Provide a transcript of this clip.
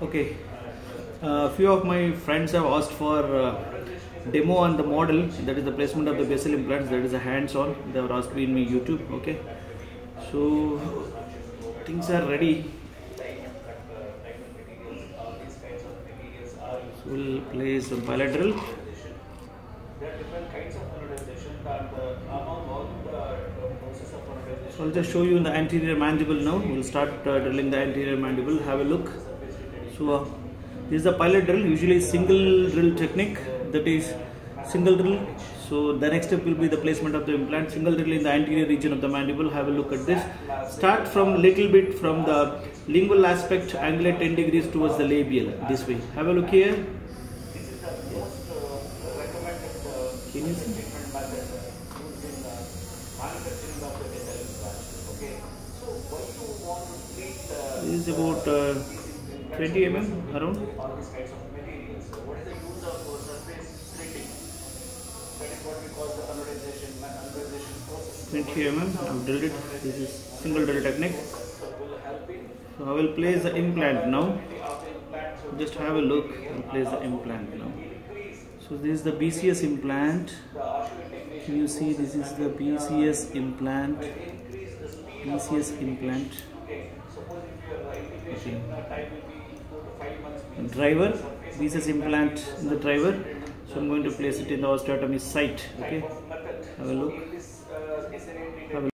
Okay, a few of my friends have asked for demo on the model, that is the placement of the basal implants, that is a hands-on. They have asked me in my YouTube. Okay, so things are ready. So we'll place some pilot drill. So I'll just show you in the anterior mandible now. We'll start drilling the anterior mandible. Have a look. So this is the pilot drill, usually single drill technique, that is single drill. So the next step will be the placement of the implant. Single drill in the anterior region of the mandible. Have a look at this. Start from little bit from the lingual aspect, angulate 10 degrees towards the labial, this way. Have a look here. Can you see? This is about 20 mm around. 20 mm, I've drilled it. This is single drill technique. So I will place the implant now. Just have a look. I'll place the implant now. So this is the BCS implant. Can you see? This is the BCS implant. BCS implant. Okay. Driver. BCS implant in the driver. So I'm going to place it in the osteotomy site. Okay. Have a look.